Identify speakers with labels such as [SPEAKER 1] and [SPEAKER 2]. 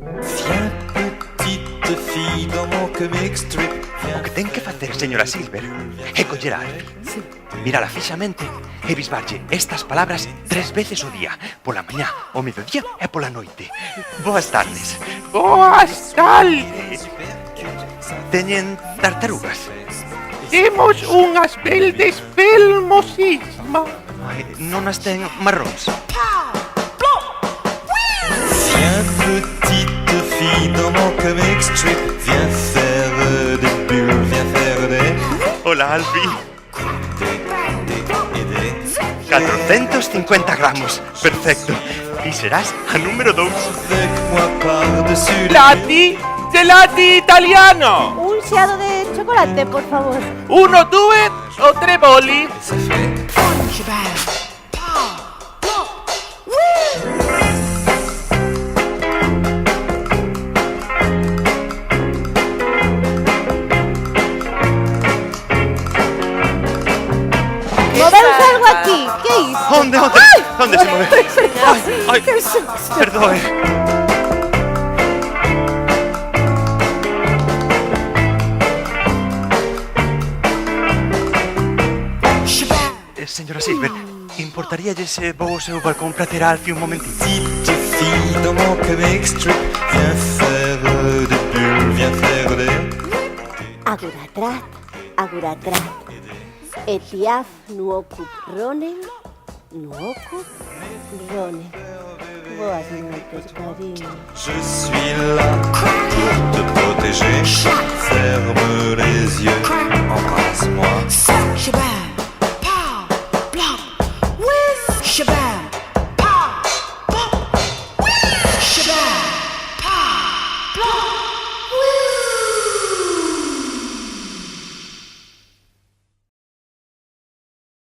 [SPEAKER 1] Viens, petite fille, dans mon comic strip.
[SPEAKER 2] O que ten que facer, señora Silver, é coller a Alfie, mirala fixamente e bisbarlle estas palabras 3 veces ao día, pola mañá, ao mediodía e pola noite. Boas tardes.
[SPEAKER 3] Boas tardes.
[SPEAKER 2] Teñen tartarugas?
[SPEAKER 3] Temos unhas verdes fermosísimas.
[SPEAKER 2] Ai, non as ten marróns?
[SPEAKER 1] Viens, petite fille, dans mon comic strip. Viens faire des bulles, viens faire des...
[SPEAKER 2] Hola, Alfie.
[SPEAKER 1] des...
[SPEAKER 2] 450 gramos. Perfecto. E serás a número 2.
[SPEAKER 1] Avec moi par-dessus les
[SPEAKER 3] Lati, gelati italiano.
[SPEAKER 4] Un xeado de chocolate, por favor.
[SPEAKER 3] 1, 2 o 3 boli.
[SPEAKER 1] ça fait...
[SPEAKER 4] Movemos algo aquí. Que iso?
[SPEAKER 2] Onde se move? Ai,
[SPEAKER 4] Que susto.
[SPEAKER 2] perdoe. Señora Silver, importaríalle se vou ao seu balcón para ter a Alfie un momentito?
[SPEAKER 1] Petite fille, dans mon comic strip. Viens faire des bulles, viens faire des...
[SPEAKER 4] Aguratrat. Etiaf nuocup ronen, nuocup ronen. Boas noites, cariño.
[SPEAKER 1] Je suis là pour te protéger. Ferme les yeux, embrasse-moi.
[SPEAKER 5] Shabab, pow, block, whiz, shabab.